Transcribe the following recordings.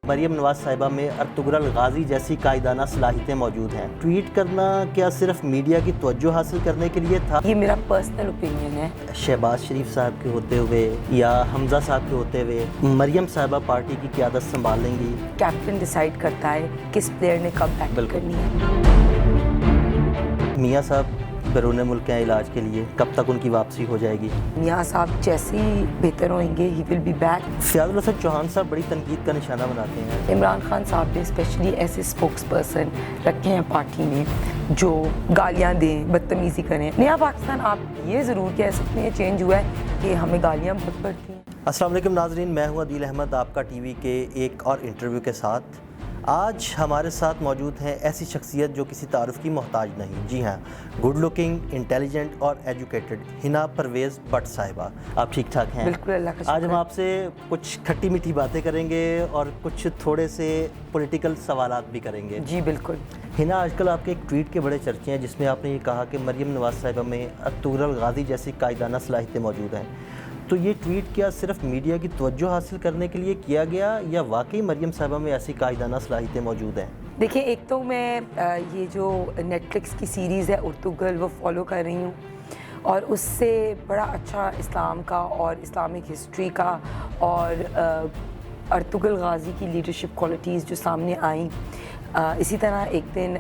مریم نواز صاحبہ میں Ertugrul Ghazi جیسی قائدانہ صلاحیتیں موجود ہیں. ٹویٹ کرنا کیا صرف میڈیا کی توجہ حاصل کرنے کے لیے تھا؟ یہ میرا پرسنل اوپینین ہے. شہباز شریف صاحب کے ہوتے ہوئے یا حمزہ صاحب کے ہوتے ہوئے مریم صاحبہ پارٹی کی قیادت سنبھال لیں گی؟ کیپٹن ڈیسائیڈ کرتا ہے کس پلیئر نے کب بیٹنگ کرنی ہے. میاں صاحب بیرون ملک ہیں علاج کے لیے، کب تک ان کی واپسی ہو جائے گی؟ میاں صاحب جیسے ہی بہتر ہوئیں گے ہی ول بی بیک. فیاض الحسن چوہان صاحب بڑی تنقید کا نشانہ بناتے ہیں. عمران خان صاحب نے اسپیشلی ایسے اسپوکس پرسن رکھے ہیں پارٹی میں جو گالیاں دیں، بدتمیزی کریں. نیا پاکستان آپ یہ ضرور کہہ سکتے ہیں چینج ہوا ہے کہ ہمیں گالیاں بہت پڑتی ہیں. السلام علیکم ناظرین، میں ہوں عدیل احمد آپ کا ٹی وی کے ایک اور انٹرویو کے ساتھ. آج ہمارے ساتھ موجود ہیں ایسی شخصیت جو کسی تعارف کی محتاج نہیں. جی ہاں، گڈ لکنگ، انٹیلیجنٹ اور ایجوکیٹڈ حنا پرویز بٹ صاحبہ. آپ ٹھیک ٹھاک ہیں؟ بالکل، اللہ کا شکر. آج ہم آپ سے کچھ کھٹی میٹھی باتیں کریں گے اور کچھ تھوڑے سے پولیٹیکل سوالات بھی کریں گے. جی بالکل. حنا، آج کل آپ کے ایک ٹویٹ کے بڑے چرچے ہیں جس میں آپ نے یہ کہا کہ مریم نواز صاحبہ میں ارطغرل غازی جیسی قائدانہ صلاحیتیں موجود ہیں. تو یہ ٹویٹ کیا صرف میڈیا کی توجہ حاصل کرنے کے لیے کیا گیا یا واقعی مریم صاحبہ میں ایسی قائدانہ صلاحیتیں موجود ہیں؟ دیکھیں، ایک تو میں یہ جو نیٹ فلکس کی سیریز ہے ارطغرل وہ فالو کر رہی ہوں اور اس سے بڑا اچھا اسلام کا اور اسلامک ہسٹری کا اور ارطغرل غازی کی لیڈرشپ کوالٹیز جو سامنے آئیں. اسی طرح ایک دن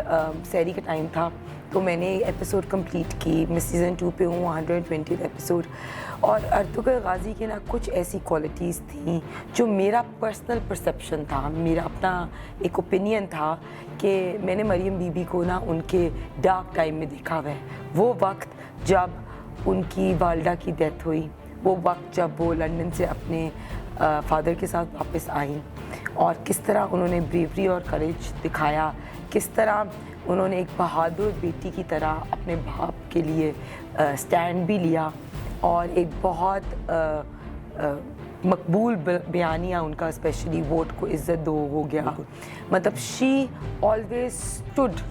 سحری کا ٹائم تھا تو میں نے ایپیسوڈ کمپلیٹ کی. میں سیزن 2 پہ ہوں، 120 ایپیسوڈ. اور ارطغرل غازی کے نا کچھ ایسی کوالٹیز تھیں جو میرا پرسنل پرسیپشن تھا، میرا اپنا ایک اوپینین تھا کہ میں نے مریم بی بی کو نا ان کے ڈارک ٹائم میں دیکھا ہوا ہے. وہ وقت جب ان کی والدہ کی ڈیتھ ہوئی، وہ وقت جب وہ لنڈن سے اپنے فادر کے ساتھ واپس آئیں اور کس طرح انہوں نے بریوری اور کریج دکھایا، کس طرح انہوں نے ایک بہادر بیٹی کی طرح اپنے باپ کے لیے سٹینڈ بھی لیا اور ایک بہت مقبول بیانیہ ان کا اسپیشلی ووٹ کو عزت دو ہو گیا. مطلب she always stood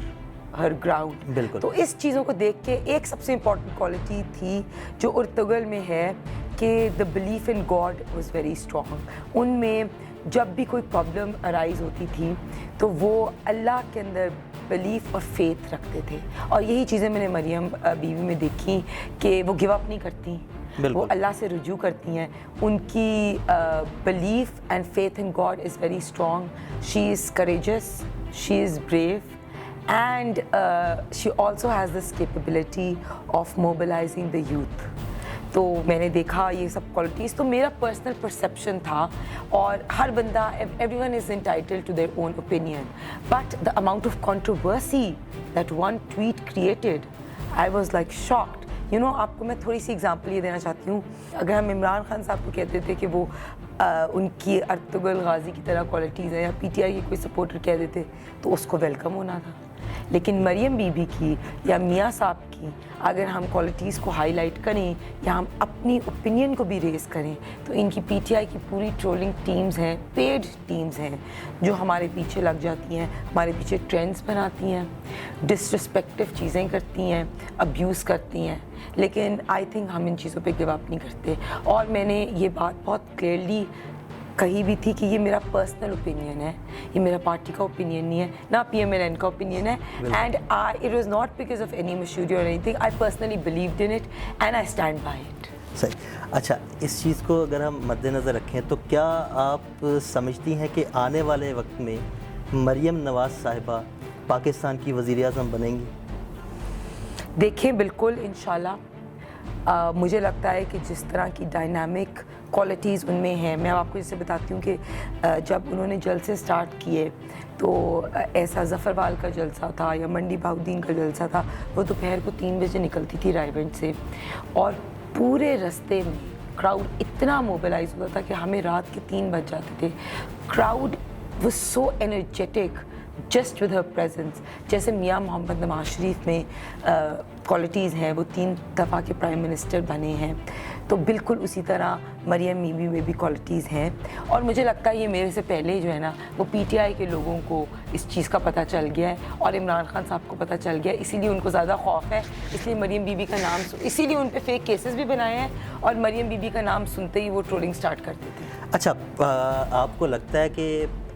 Hare ground. بالکل. تو اس چیزوں کو دیکھ کے ایک سب سے امپورٹنٹ کوالٹی تھی جو ارطغرل میں ہے کہ the belief in God was very strong. ان میں جب بھی کوئی پرابلم ارائز ہوتی تھی تو وہ اللہ کے اندر بلیف اور فیتھ رکھتے تھے. اور یہی چیزیں میں نے مریم بیوی میں دیکھی کہ وہ گیو اپ نہیں کرتی، وہ اللہ سے رجوع کرتی ہیں. ان کی belief and faith in God is very strong. She is courageous, she is brave and she also has this capability of mobilising the youth. تو میں نے دیکھا یہ سب کوالٹیز. تو میرا پرسنل پرسیپشن تھا اور ہر بندہ everyone is entitled to their own opinion but the amount of controversy that one tweet created I was like shocked. You know, آپ کو میں تھوڑی سی ایگزامپل یہ دینا چاہتی ہوں. اگر ہم عمران خان صاحب کو کہتے تھے کہ وہ ان کی ارطغرل غازی کی طرح کوالٹیز ہیں یا پی ٹی آئی کے کوئی سپورٹر کہہ دیتے تو اس کو ویلکم ہونا تھا. لیکن مریم بی بی کی یا میاں صاحب کی اگر ہم کوالٹیز کو ہائی لائٹ کریں یا ہم اپنی اوپینین کو بھی ریز کریں تو ان کی پی ٹی آئی کی پوری ٹرولنگ ٹیمز ہیں، پیڈ ٹیمز ہیں جو ہمارے پیچھے لگ جاتی ہیں، ہمارے پیچھے ٹرینڈز بناتی ہیں، ڈسرسپیکٹیو چیزیں کرتی ہیں، ابیوز کرتی ہیں. لیکن آئی تھنک ہم ان چیزوں پہ گیو اپ نہیں کرتے. اور میں نے یہ بات بہت کلیئرلی کہی بھی تھی کہ یہ میرا پرسنل اوپینین ہے، یہ میرا پارٹی کا اوپینین نہیں ہے، نہ پی ایم ایل این کا اوپینین ہے. And it was not because of any مشہوری اور anything. I personally believed in it and I stand by it. صحیح. اچھا، اس چیز کو اگر ہم مد نظر رکھیں تو کیا آپ سمجھتی ہیں کہ آنے والے وقت میں مریم نواز صاحبہ پاکستان کی وزیر اعظم بنیں گی؟ دیکھیں، بالکل انشاءاللہ. مجھے لگتا ہے کہ جس طرح کی ڈائنامک کوالٹیز ان میں ہیں، میں آپ کو جسے بتاتی ہوں کہ جب انہوں نے جلسے سٹارٹ کیے تو ایسا ظفروال کا جلسہ تھا یا منڈی بہاؤدین کا جلسہ تھا، وہ دوپہر کو 3 بجے نکلتی تھی رائیونڈ سے اور پورے رستے میں کراؤڈ اتنا موبلائز ہوتا تھا کہ ہمیں رات کے 3 بج جاتے تھے. Crowd was so energetic just with her presence. جیسے میاں محمد نواز شریف میں کوالٹیز ہیں، وہ 3 دفعہ کے پرائم منسٹر بنے ہیں، تو بالکل اسی طرح مریم بی بی میں بھی کوالٹیز ہیں. اور مجھے لگتا ہے یہ میرے سے پہلے جو ہے نا وہ پی ٹی آئی کے لوگوں کو اس چیز کا پتہ چل گیا ہے اور عمران خان صاحب کو پتہ چل گیا ہے، اسی لیے ان کو زیادہ خوف ہے. اس لیے مریم بی بی کا نام اسی لیے ان پہ فیک کیسز بھی بنائے ہیں اور مریم بی بی کا نام سنتے ہی وہ ٹرولنگ سٹارٹ کرتے تھے. اچھا، آپ کو لگتا ہے کہ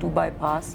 2 bypass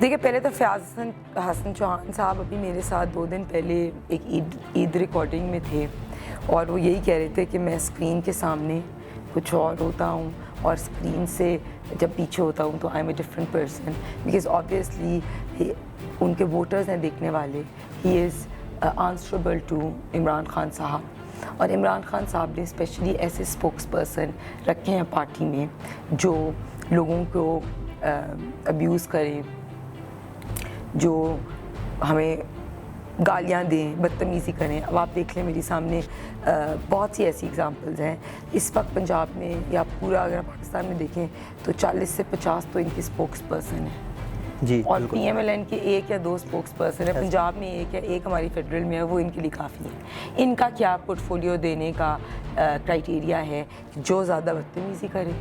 دیکھیے پہلے تو فیاض حسن چوہان صاحب ابھی میرے ساتھ 2 دن پہلے ایک عید ریکارڈنگ میں تھے اور وہ یہی کہہ رہے تھے کہ میں اسکرین کے سامنے کچھ اور ہوتا ہوں اور اسکرین سے جب پیچھے ہوتا ہوں تو I am a different person because obviously ان کے ووٹرز ہیں دیکھنے والے. He is answerable to Imran Khan sahab اور عمران خان صاحب نے اسپیشلی ایسے اسپوکس پرسن رکھے ہیں پارٹی میں جو لوگوں کو ابیوز کریں, جو ہمیں گالیاں دیں, بدتمیزی کریں. اب آپ دیکھ لیں میری سامنے بہت سی ایسی ایگزامپلز ہیں اس وقت پنجاب میں یا پورا اگر پاکستان میں دیکھیں تو 40 سے 50 تو ان کے اسپوکس پرسن ہیں جی, اور پی ایم ایل این کے 1 یا 2 اسپوکس پرسن ہیں. پنجاب میں 1 یا 1 ہماری فیڈرل میں ہے, وہ ان کے لیے کافی ہے. ان کا کیا پورٹ فولیو دینے کا کرائٹیریا ہے کہ جو زیادہ بدتمیزی کرے,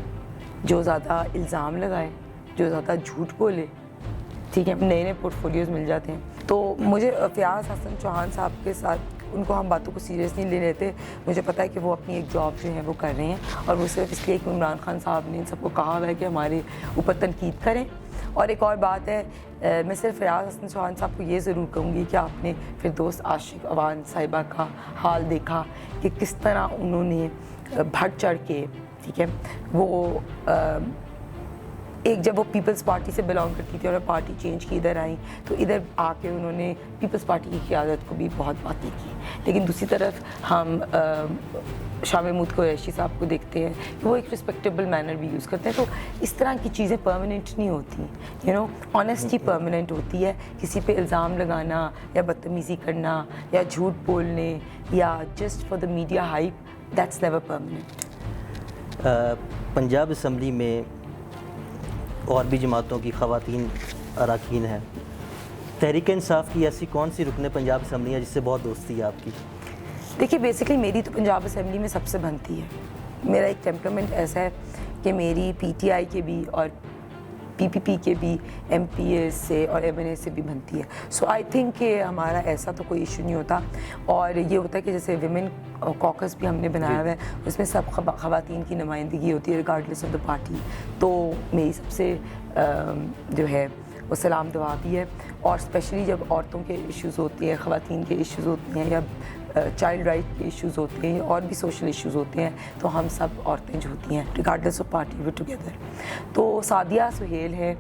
جو زیادہ الزام لگائے, جو زیادہ جھوٹ بولے, ٹھیک ہے, نئے پورٹ فولیوز مل جاتے ہیں. تو مجھے فیاض حسن چوہان صاحب کے ساتھ ان کو ہم باتوں کو سیریس نہیں لے لیتے. مجھے پتہ ہے کہ وہ اپنی ایک جاب جو ہے وہ کر رہے ہیں اور وہ صرف اس لیے کہ عمران خان صاحب نے ان سب کو کہا ہوا ہے کہ ہمارے اوپر تنقید کریں. اور ایک اور بات ہے, میں صرف فیاض حسن چوہان صاحب کو یہ ضرور کہوں گی کہ آپ نے فردوس عاشق اوان صاحبہ کا حال دیکھا کہ کس طرح انہوں نے بڑھ چڑھ کے, ٹھیک ہے, وہ ایک جب وہ پیپلز پارٹی سے بلانگ کرتی تھی اور پارٹی چینج کی ادھر آئیں تو ادھر آ کے انہوں نے پیپلز پارٹی کی قیادت کو بھی بہت باتیں کی. لیکن دوسری طرف ہم شاہ محمود قریشی صاحب کو دیکھتے ہیں کہ وہ ایک رسپیکٹیبل مینر بھی یوز کرتے ہیں. تو اس طرح کی چیزیں پرماننٹ نہیں ہوتی, آنیسٹی پرماننٹ ہوتی ہے. کسی پہ الزام لگانا یا بدتمیزی کرنا یا جھوٹ بولنے یا just for the media hype, that's never permanent. Punjab assembly میں اور بھی جماعتوں کی خواتین اراکین ہیں. تحریک انصاف کی ایسی کون سی رکن پنجاب اسمبلی ہے جس سے بہت دوستی ہے آپ کی؟ دیکھیے بیسکلی میری تو پنجاب اسمبلی میں سب سے بنتی ہے. میرا ایک ٹیمپرامنٹ ایسا ہے کہ میری پی ٹی آئی کے بھی اور پی پی پی کے بھی ایم پی اے سے اور ایم این اے سے بھی بنتی ہے. سو آئی تھنک کہ ہمارا ایسا تو کوئی ایشو نہیں ہوتا. اور یہ ہوتا ہے کہ جیسے ویمن کوکس بھی ہم نے بنایا ہوا ہے, اس میں سب خواتین کی نمائندگی ہوتی ہے ریگارڈلیس آف دا پارٹی. تو میری سب سے جو ہے وہ سلام دعا بھی ہے. اور اسپیشلی جب عورتوں کے ایشوز ہوتے ہیں, خواتین کے ایشوز ہوتے ہیں یا چائلڈ رائٹ کے ایشوز ہوتے ہیں اور بھی سوشل ایشوز ہوتے ہیں تو ہم سب عورتیں جو ہوتی ہیں regardless of party we together. تو سعدیہ سہیل ہے,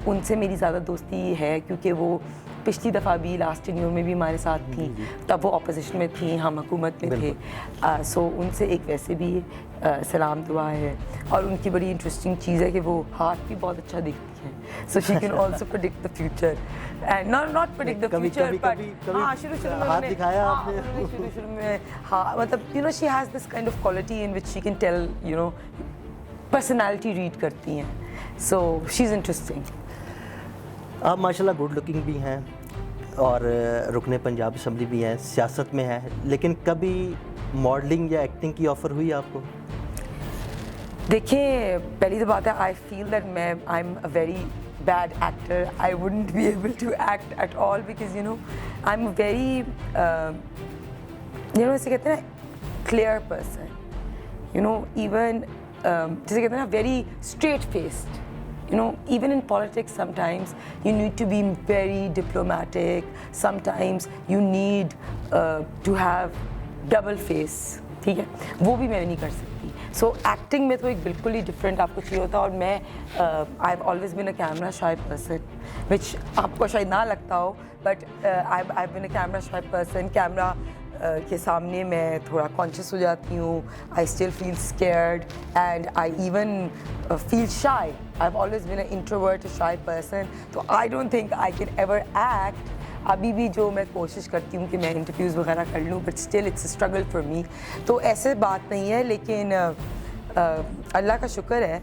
ان سے میری زیادہ دوستی ہے کیونکہ وہ پچھلی دفعہ بھی لاسٹ ٹینیور میں بھی ہمارے ساتھ تھیں, تب وہ اپوزیشن میں تھیں, ہم حکومت میں تھے. سو ان سے ایک ویسے بھی سلام دعا ہے. اور ان کی بڑی انٹرسٹنگ چیز ہے کہ وہ ہاتھ بھی بہت اچھا دیکھتی ہیں. So she can also predict the future and not predict the future but ہاں شروع میں ہاں مطلب she has this kind of quality in which she can tell personality read کرتی ہیں. So she is interesting. آپ ماشاء اللہ گڈ لکنگ بھی ہیں اور رکن پنجاب اسمبلی بھی ہیں, سیاست میں ہیں, لیکن کبھی ماڈلنگ یا ایکٹنگ کی آفر ہوئی آپ کو؟ دیکھیں پہلی تو بات ہے آئی فیل دیٹ میں I am a very bad actor. I wouldn't be able to act at all because I am a very اسے کہتے ہیں نا کلیئر پرسن, ایون جیسے کہتے ہیں نا very straight faced. Even in politics sometimes you need to be very diplomatic, sometimes you need to have double face, ٹھیک ہے, وہ بھی میں نہیں کر سکتی. سو ایکٹنگ میں تو ایک بالکل ہی ڈفرینٹ آپ کو چاہیے ہوتا. اور میں I have always been a camera shy person which آپ کو شاید نہ لگتا ہو, but I have been a camera shy person. Camera کے سامنے میں تھوڑا کانشیس ہو جاتی ہوں. I still feel scared and I even feel shy. I have always been a introvert shy person. تو I don't think I can ever act. ابھی بھی جو میں کوشش کرتی ہوں کہ میں انٹرویوز وغیرہ کر لوں, but still it's a struggle for me. تو ایسے بات نہیں ہے, لیکن اللہ کا شکر ہے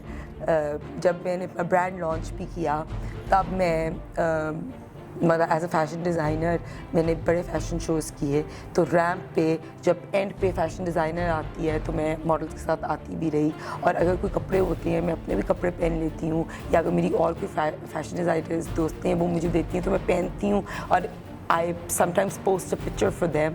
جب میں نے اپنا برانڈ لانچ بھی کیا تب میں مطلب ایز اے فیشن ڈیزائنر میں نے بڑے فیشن شوز کیے. تو ریمپ پہ جب اینڈ پہ فیشن ڈیزائنر آتی ہے تو میں ماڈلس کے ساتھ آتی بھی رہی. اور اگر کوئی کپڑے ہوتے ہیں میں اپنے بھی کپڑے پہن لیتی ہوں, یا اگر میری اور کوئی فیشن ڈیزائنرز دوستیں ہیں وہ مجھے دیتی ہیں تو میں پہنتی ہوں. اور I sometimes post a picture for them.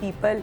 people,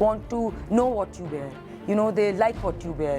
want to know what you wear. You know, they like what you wear.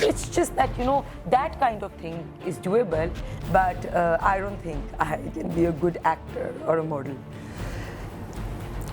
So it's just that, you know, that kind of thing is doable, but I don't think I can be a good actor or a model.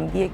MBA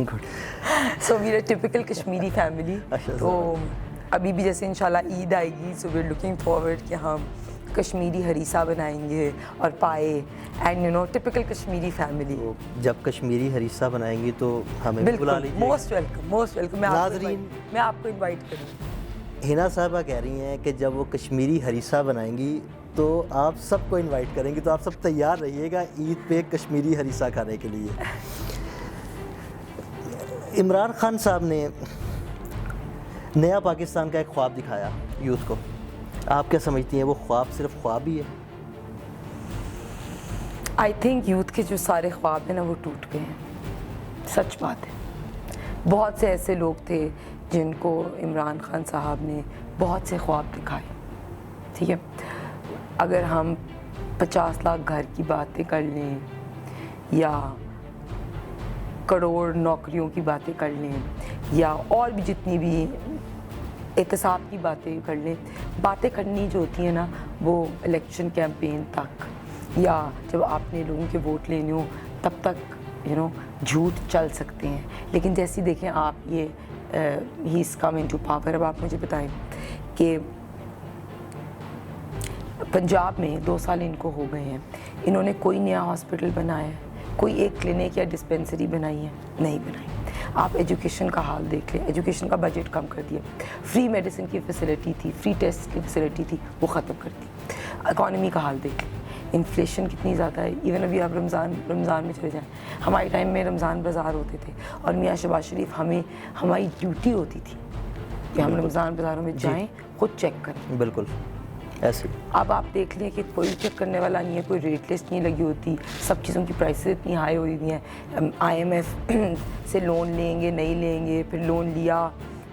good. So we are typical Kashmiri family. تو ابھی بھی جیسے انشاءاللہ عید آئے گی, so we are looking forward کہ ہم کشمیری ہریسہ بنائیں گے اور پائے, and you know typical Kashmiri family. جب کشمیری ہریسہ بنائیں گی تو ہمیں بھی بلا لیجیے. Most welcome, most welcome. ناظرین, میں آپ کو انوائٹ کروں. ہنا صاحبہ کہہ رہی ہیں کہ جب وہ کشمیری ہریسہ بنائیں گی تو آپ سب کو انوائٹ کریں گی, تو آپ سب تیار رہیے گا عید پہ کشمیری ہریسہ کھانے کے لیے. عمران خان صاحب نے نیا پاکستان کا ایک خواب دکھایا یوتھ کو. آپ کیا سمجھتی ہیں, وہ خواب صرف خواب ہی ہے؟ آئی تھنک یوتھ کے جو سارے خواب ہیں نا وہ ٹوٹ گئے ہیں. سچ بات ہے. بہت سے ایسے لوگ تھے جن کو عمران خان صاحب نے بہت سے خواب دکھائے, ٹھیک ہے. اگر ہم 50 لاکھ گھر کی باتیں کر لیں یا کروڑ نوکریوں کی باتیں کر لیں یا اور بھی جتنی بھی احتساب کی باتیں کر لیں, باتیں کرنی جو ہوتی ہیں نا وہ الیکشن کیمپین تک یا جب آپ نے لوگوں کے ووٹ لینے ہوں تب تک یو نو جھوٹ چل سکتے ہیں. لیکن جیسی دیکھیں آپ یہ ہی از کم ان ٹو پاور. اب آپ مجھے بتائیں کہ پنجاب میں 2 سال ان کو ہو گئے ہیں, انہوں نے کوئی نیا ہاسپٹل بنایا ہے, کوئی ایک کلینک یا ڈسپینسری بنائی ہے؟ نہیں بنائی. آپ ایجوکیشن کا حال دیکھ لیں, ایجوکیشن کا بجٹ کم کر دیا. فری میڈیسن کی فیسلٹی تھی, فری ٹیسٹ کی فیسلٹی تھی, وہ ختم کر دی. اکانومی کا حال دیکھ لیں, انفلیشن کتنی زیادہ ہے. ایون ابھی آپ رمضان میں چلے جائیں, ہمارے ٹائم میں رمضان بازار ہوتے تھے اور میاں شہباز شریف ہماری ڈیوٹی ہوتی تھی کہ ہم رمضان بازاروں میں جائیں, خود چیک کریں. بالکل ایسے. اب آپ دیکھ لیں کہ کوئی چیک کرنے والا نہیں ہے, کوئی ریٹ لسٹ نہیں لگی ہوتی, سب چیزوں کی پرائسز اتنی ہائی ہوئی ہوئی ہیں. IMF سے لون لیں گے, نہیں لیں گے, پھر لون لیا,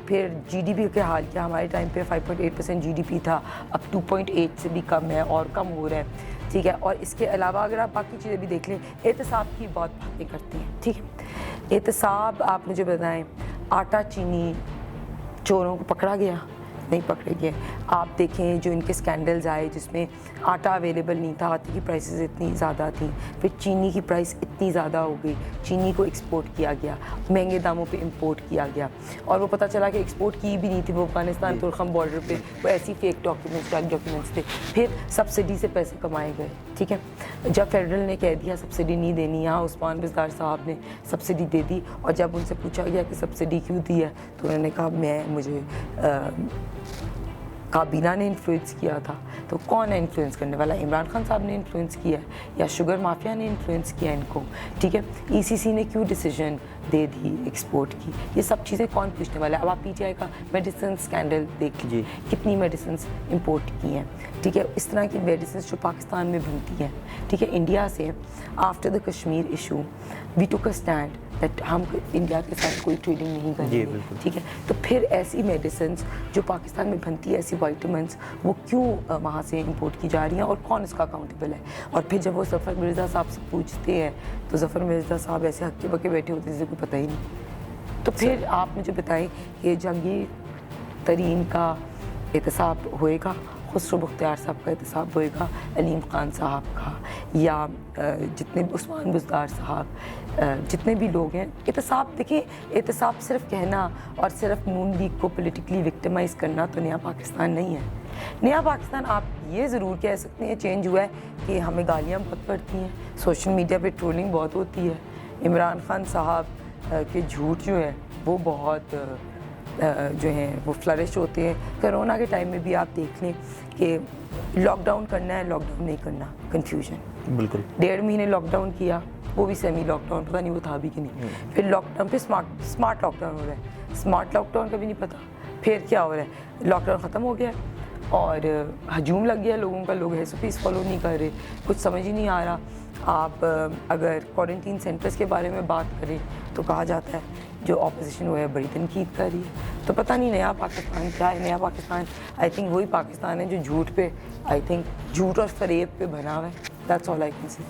پھر GDP کے حال کیا. ہمارے ٹائم پہ 5.8% GDP تھا, اب 2.8 سے بھی کم ہے اور کم ہو رہا ہے, ٹھیک ہے. اور اس کے علاوہ اگر آپ باقی چیزیں بھی دیکھ لیں, احتساب کی بہت باتیں کرتے ہیں, ٹھیک ہے. احتساب آپ مجھے بتائیں, آٹا چینی چوروں کو پکڑا گیا؟ نہیں پکڑے گئے. آپ دیکھیں جو ان کے اسکینڈلز آئے جس میں آٹا اویلیبل نہیں تھا, آٹے کی پرائسز اتنی زیادہ تھیں, پھر چینی کی پرائس اتنی زیادہ ہو گئی, چینی کو ایکسپورٹ کیا گیا, مہنگے داموں پہ امپورٹ کیا گیا, اور وہ پتہ چلا کہ ایکسپورٹ کی بھی نہیں تھی, وہ افغانستان ترکھم بارڈر پہ وہ ایسی فیک ڈاکیومنٹس تھے. پھر سبسڈی سے پیسے کمائے گئے, ٹھیک ہے. جب فیڈرل نے کہہ دیا سبسڈی نہیں دینی, یہاں عثمان بزدار صاحب نے سبسڈی دے دی, اور جب ان سے پوچھا گیا کہ سبسڈی کیوں دی ہے تو انہوں نے کہا مجھے کابینہ نے انفلوئنس کیا تھا. تو کون ہے انفلوئنس کرنے والا؟ عمران خان صاحب نے انفلوئنس کیا ہے یا شوگر مافیا نے انفلوئنس کیا ان کو, ٹھیک ہے. ECC نے کیوں ڈیسیجن دے دی ایکسپورٹ کی, یہ سب چیزیں کون پوچھنے والا ہے؟ اب آپ PTI کا میڈیسن اسکینڈل دیکھ لیجیے, کتنی میڈیسنس امپورٹ کی ہیں, ٹھیک ہے. اس طرح کی میڈیسنس جو پاکستان میں بنتی ہیں, ٹھیک ہے, انڈیا سے. After the Kashmir issue we took a stand that ہم انڈیا کے ساتھ کوئی ٹریڈنگ نہیں کریں گے, ٹھیک ہے. تو پھر ایسی میڈیسنس جو پاکستان میں بنتی ہے, ایسی وائٹامنس, وہ کیوں وہاں سے امپورٹ کی جا رہی ہیں اور کون اس کا اکاؤنٹیبل ہے؟ اور پھر جب وہ ظفر مرزا صاحب سے پوچھتے ہیں تو ظفر مرزا صاحب ایسے ہکے بکے بیٹھے ہوتے ہیں جسے کوئی پتہ ہی نہیں. تو پھر آپ مجھے بتائیں کہ جہانگیر ترین کا احتساب ہوئے گا, خسرو بختیار صاحب کا احتساب ہوئے گا, علیم خان صاحب کا, یا جتنے بھی عثمان بزدار صاحب, جتنے بھی لوگ ہیں. احتساب دیکھیں, احتساب صرف کہنا اور صرف نون لیگ کو پولیٹیکلی وکٹمائز کرنا تو نیا پاکستان نہیں ہے. نیا پاکستان آپ یہ ضرور کہہ سکتے ہیں چینج ہوا ہے کہ ہمیں گالیاں بہت پڑتی ہیں, سوشل میڈیا پہ ٹرولنگ بہت ہوتی ہے, عمران خان صاحب کے جھوٹ جو ہے وہ بہت جو ہیں وہ فلرش ہوتے ہیں. کرونا کے ٹائم میں بھی آپ دیکھ لیں کہ لاک ڈاؤن کرنا ہے, لاک ڈاؤن نہیں کرنا, کنفیوژن. بالکل 1.5 مہینے لاک ڈاؤن کیا, وہ بھی سیمی لاک ڈاؤن, پتہ نہیں وہ تھا بھی کہ نہیں. پھر لاک ڈاؤن, پھر اسمارٹ لاک ڈاؤن ہو رہا ہے, اسمارٹ لاک ڈاؤن کا بھی نہیں پتہ. پھر کیا ہو رہا ہے, لاک ڈاؤن ختم ہو گیا اور ہجوم لگ گیا لوگوں کا, لوگ SOPs فالو نہیں کر رہے, کچھ سمجھ ہی نہیں آ رہا. آپ اگر کوارنٹین سینٹرز کے بارے میں بات کریں تو کہا جاتا ہے جو اپوزیشن وہ ہے بڑی تنقید کر رہی ہے. تو پتہ نہیں نیا پاکستان کیا ہے. نیا پاکستان آئی تھنک وہی پاکستان ہے جو جھوٹ پہ, آئی تھنک جھوٹ اور فریب پہ بنا ہوا ہے. That's all I can see.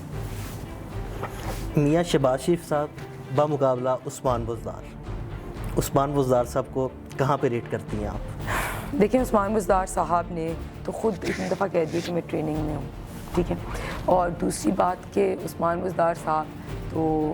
میاں شہباز شریف صاحب بمقابلہ عثمان بزدار, عثمان بزدار صاحب کو کہاں پہ ریٹ کرتی ہیں آپ؟ دیکھیں, عثمان بزدار صاحب نے تو خود اتنی دفعہ کہہ دیا کہ میں ٹریننگ میں ہوں, ٹھیک ہے. اور دوسری بات کہ عثمان بزدار صاحب تو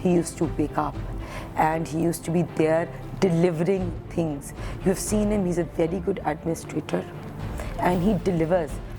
he used to wake up and he used to be there delivering things. You have seen him, he's a very good administrator and he delivers.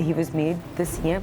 he was made the CM.